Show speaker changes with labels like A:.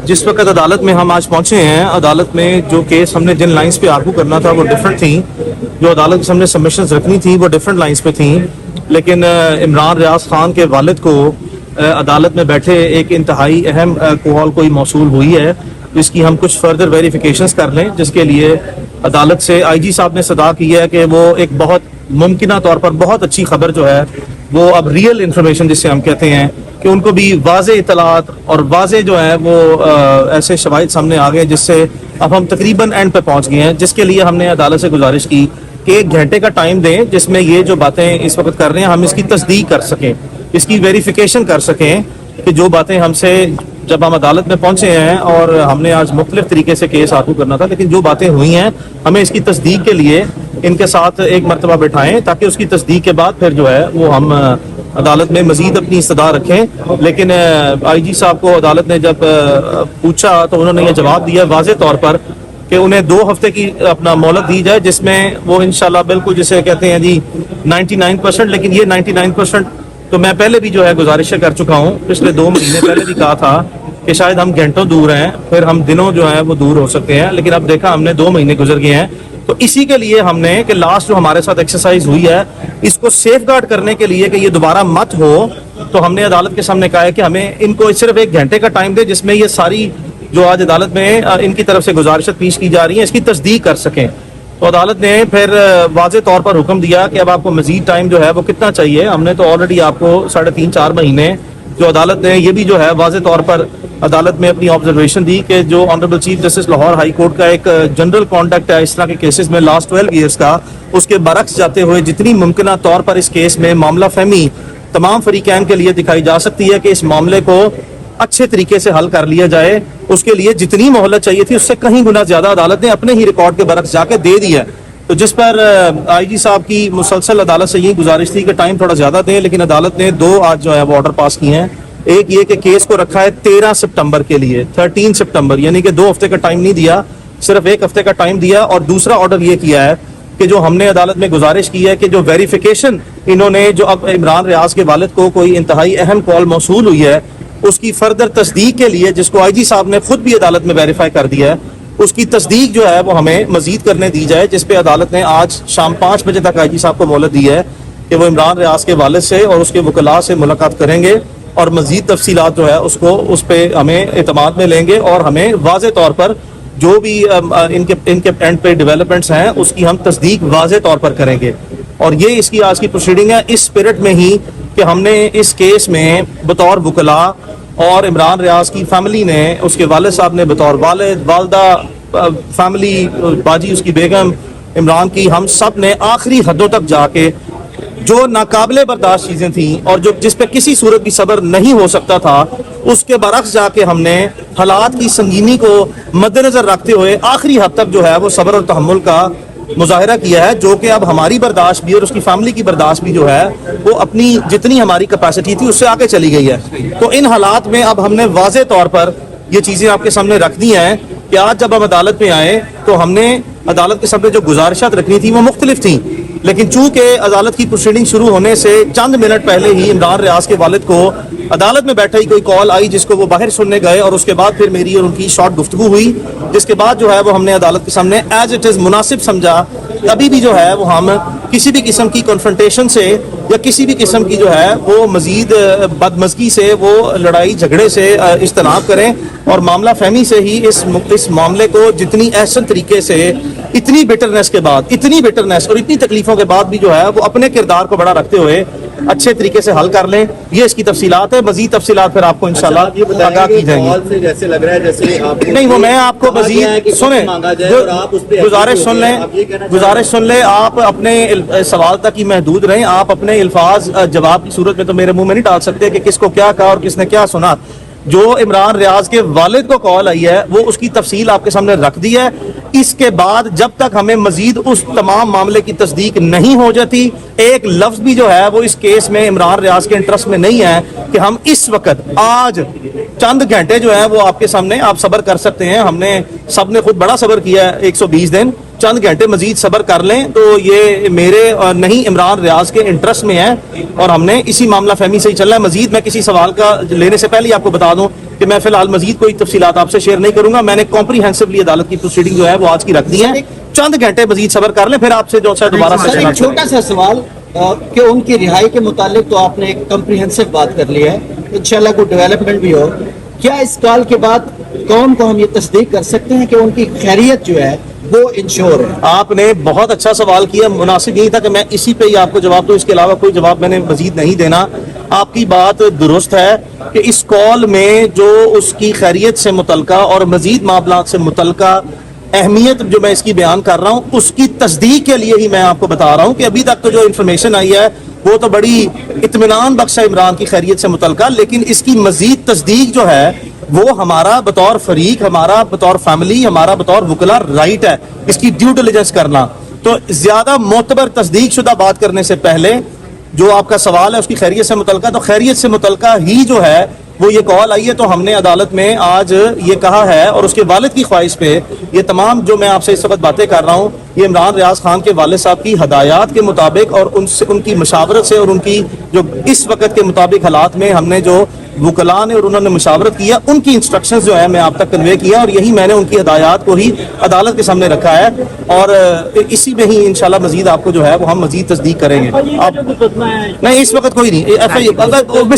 A: जिस वक्त अदालत में हम आज पहुंचे हैं, अदालत में जो केस हमने जिन लाइंस पे आर्गू करना था वो डिफरेंट थी। जो अदालत के सामने सबमिशंस रखनी थी वो डिफरेंट लाइंस पे थी। लेकिन इमरान रियाज खान के वालिद को अदालत में बैठे एक इंतहाई अहम कॉल कोई मौसूल हुई है, जिसकी हम कुछ फर्दर वेरिफिकेशंस कर लें, जिसके लिए अदालत से आईजी साहब ने सदा की है कि वो एक बहुत मुमकिना तौर पर बहुत अच्छी खबर जो है वो अब रियल इंफॉर्मेशन जिससे हम कहते हैं कि उनको भी वाज़े इतलात और वाज़े जो है वो ऐसे शवाहिद सामने आ गए, जिससे अब हम तकरीबन एंड पे पहुंच गए हैं। जिसके लिए हमने अदालत से गुजारिश की कि 1 घंटे का टाइम दें जिसमें ये जो बातें इस वक्त कर रहे हैं हम इसकी तस्दीक कर सकें, इसकी वेरिफिकेशन कर सकें कि जो बातें हमसे जब हम अदालत में पहुंचे हैं और हमने आज मुख्तलिफ तरीके से केस आर्गू करना था, लेकिन जो बातें हुई हैं हमें इसकी तस्दीक के लिए इनके साथ एक मरतबा बैठाएं ताकि उसकी तस्दीक के बाद फिर जो है वो हम अदालत में मजीद अपनी इस्तदा रखें। लेकिन आईजी साहब को अदालत ने जब पूछा तो उन्होंने ये जवाब दिया वाज़े तौर पर कि उन्हें 2 हफ्ते की अपना मोहलत दी जाए, जिसमें वो इंशाल्लाह बिल्कुल जिसे कहते हैं जी 99%। लेकिन ये 99% तो मैं पहले भी जो है गुजारिश कर चुका हूँ, पिछले 2 महीने पहले भी कहा था कि शायद हम घंटों दूर हैं, फिर हम दिनों जो है वो दूर हो सकते हैं, लेकिन अब देखा हमने 2 महीने गुजर गए हैं। तो इसी के लिए हमने कि लास्ट जो हमारे साथ एक्सरसाइज हुई है इसको सेफगार्ड करने के लिए कि ये दोबारा मत हो, तो हमने अदालत के सामने कहा है कि हमें इनको सिर्फ 1 घंटे का टाइम दे जिसमें ये सारी जो आज अदालत में इनकी तरफ से गुजारिश पेश की जा रही है इसकी तस्दीक कर सकें। तो अदालत ने फिर वाज़े तौर पर हुक्म दिया कि अब आपको मजीद टाइम जो है वो कितना चाहिए। हमने तो ऑलरेडी आपको 3.5-4 महीने जो अदालत ने ये भी जो है वाज़े तौर पर अदालत में अपनी ऑब्जर्वेशन दी कि जो honourable chief justice Lahore high court का एक जनरल कॉन्डक्ट है इस तरह के केसेस में लास्ट 12 ईयर्स का, उसके बरक्स जाते हुए जितनी मुमकिन तौर पर इस केस में मामला फहमी तमाम फरीकैन के लिए दिखाई जा सकती है कि इस मामले को अच्छे तरीके से हल कर लिया जाए, उसके लिए जितनी मोहलत चाहिए थी उससे कहीं गुना ज्यादा अदालत ने अपने ही रिकॉर्ड के बरक्स जाके दे दिया है। तो जिस पर आईजी साहब की मुसलसल अदालत से यही गुजारिश थी कि टाइम थोड़ा ज्यादा दें, लेकिन अदालत ने 2 आज जो है वो ऑर्डर पास किए हैं। एक ये कि केस को रखा है 13 सितंबर के लिए, 13 सितंबर, यानी कि 2 हफ्ते का टाइम नहीं दिया, सिर्फ 1 हफ्ते का टाइम दिया। और दूसरा ऑर्डर ये किया है कि जो हमने अदालत में गुजारिश की है कि जो वेरिफिकेशन इन्होंने जो अब इमरान रियाज के वालिद को कोई इंतहाई अहम कॉल मौसूल हुई है उसकी फर्दर तस्दीक के लिए, जिसको आईजी साहब ने खुद भी अदालत में वेरीफाई कर दिया है, उसकी तस्दीक जो है वो हमें मजीद करने दी जाए, जिसपे अदालत ने आज शाम 5 बजे तक आईजी साहब को मोहलत दी है कि वो इमरान रियाज के वालिद से और उसके वकला से मुलाकात करेंगे और मजीद तफसीलात जो है उसको उस पर हमें एतमाद में लेंगे और हमें वाज़े तौर पर जो भी इनके एंड पे डेवलपमेंट्स हैं उसकी हम तस्दीक वाज़े तौर पर करेंगे। और ये इसकी आज की प्रोसीडिंग है इस स्पिरिट में ही कि हमने इस केस में बतौर वकला और इमरान रियाज की फैमिली ने, उसके वालिद साहब ने बतौर वालिद, वालदा, फैमिली, बाजी उसकी बेगम इमरान की, हम सब ने आखिरी हदों तक जाके जो नाकाबिले बर्दाश्त चीजें थी और जो जिस पे किसी सूरत भी सब्र नहीं हो सकता था उसके बरक्स जाके हमने हालात की संगीनी को मद्देनजर रखते हुए आखिरी हद तक जो है वो सब्र और तहम्मुल का मुजाहिरा किया है, जो कि अब हमारी बर्दाश्त भी और उसकी फैमिली की बर्दाश्त भी जो है वो अपनी जितनी हमारी कैपेसिटी थी उससे आगे चली गई है। तो इन हालात में अब हमने वाज़े तौर पर ये चीजें आपके सामने रख दी हैं कि आज जब हम अदालत में आए तो हमने अदालत के सामने जो गुजारिशात रखनी थी वो मुख्तलिफ थी, लेकिन चूंकि अदालत की प्रोसीडिंग शुरू होने से चंद मिनट पहले ही इमरान रियाज के वालिद को अदालत में बैठे ही कोई कॉल आई जिसको वो बाहर सुनने गए और उसके बाद फिर मेरी और उनकी शॉर्ट गुफ्तगू हुई, जिसके बाद जो है वो हमने अदालत के सामने एज इट इज़ मुनासिब समझा अभी भी जो है वो हम किसी भी किस्म की कन्फ्रंटेशन से या किसी भी किस्म की जो है वो मजीद बदमज़गी से, वो लड़ाई झगड़े से इज्तनाब करें और मामला फहमी से ही इस मामले को जितनी अहसन तरीके से इतनी बिटरनेस के बाद, इतनी बिटरनेस और इतनी तकलीफों के बाद भी जो है वो अपने किरदार को बड़ा रखते हुए अच्छे तरीके से हल कर लें। ये इसकी तफसीलात है, मजीद तफसीलात फिर आपको इंशाल्लाह आगाह की जाएंगी।
B: जैसे लग रहा है जैसे आप
A: नहीं, वो मैं आपको मजीद सुने, गुजारिश सुन ले, आप अपने सवाल तक ही महदूद रहें, आप अपने अल्फाज जवाब की सूरत में तो मेरे मुंह में नहीं डाल सकते कि किसको क्या कहा और किसने क्या सुना। जो इमरान रियाज के वालिद को कॉल आई है वो उसकी तफसील आपके सामने रख दी है। इसके बाद जब तक हमें मजीद उस तमाम मामले की तस्दीक नहीं हो जाती, एक लफ्ज भी जो है वो इस केस में इमरान रियाज के इंटरेस्ट में नहीं है कि हम इस वक्त आज चंद घंटे जो है वो आपके सामने आप सब्र कर सकते हैं। हमने सब ने खुद बड़ा सब्र किया है 120 दिन, चंद घंटे मजीद सब्र कर लें तो ये मेरे नहीं इमरान रियाज के इंटरेस्ट में है और हमने इसी मामला फहमी से ही चलना है। मजीद मैं किसी सवाल का लेने से पहले आपको बता दूं कि मैं फिलहाल मजीद कोई तफसीलात आपसे शेयर नहीं करूंगा। मैंने कॉम्प्रीहेंसिवली अदालत की प्रोसीडिंग जो है वो आज की रख दी है। चंद घंटे मजीद सब्र कर लें, फिर आपसे जो है दोबारा
B: सर, एक छोटा सा सवाल कि उनकी रिहाई के मुतालिक तो आपने एक कम्प्रीहेंसिव बात कर ली है, इंशाल्लाह कोई डेवलपमेंट भी हो, क्या इस कॉल के बाद कौन को हम ये तस्दीक कर सकते हैं कि उनकी खैरियत जो है वो इंश्योर है?
A: आपने बहुत अच्छा सवाल किया। मुनासिब यही था कि मैं इसी पे ही आपको जवाब दूं, इसके अलावा कोई जवाब मैंने मजीद नहीं देना। आपकी बात दुरुस्त है कि इस कॉल में जो उसकी खैरियत से मुतलका और मजीद मामलात से मुतलका अहमियत जो मैं इसकी बयान कर रहा हूँ, उसकी तस्दीक के लिए ही मैं आपको बता रहा हूँ कि अभी तक तो जो इन्फॉर्मेशन आई है वो तो बड़ी इत्मीनान बख्श है इमरान की खैरियत से मुतलका, लेकिन इसकी मजीद तस्दीक जो है वो हमारा बतौर फरीक, हमारा बतौर फैमिली, हमारा बतौर वकला राइट है इसकी ड्यू डिलिजेंस करना। तो ज्यादा मोतबर तस्दीक शुदा बात करने से पहले जो आपका सवाल है उसकी खैरियत से मुतलका, तो खैरियत से मुतलका ही जो है वो ये कॉल आई है, तो हमने अदालत में आज ये कहा है और उसके वालिद की ख्वाहिश पे ये तमाम जो मैं आपसे इस वक्त बातें कर रहा हूँ ये इमरान रियाज खान के वालिद साहब की हदायत के मुताबिक और उनसे उनकी मशावरत से और उनकी जो इस वक्त के मुताबिक हालात में हमने जो वकला ने और उन्होंने मशावरत किया उनकी इंस्ट्रक्शंस जो है मैं आप तक कन्वे किया और यही मैंने उनकी हदायत को ही अदालत के सामने रखा है और इसी में ही इंशाल्लाह मजीद आपको जो है वो हम मजीद तस्दीक करेंगे। आप नहीं, इस वक्त कोई नहीं,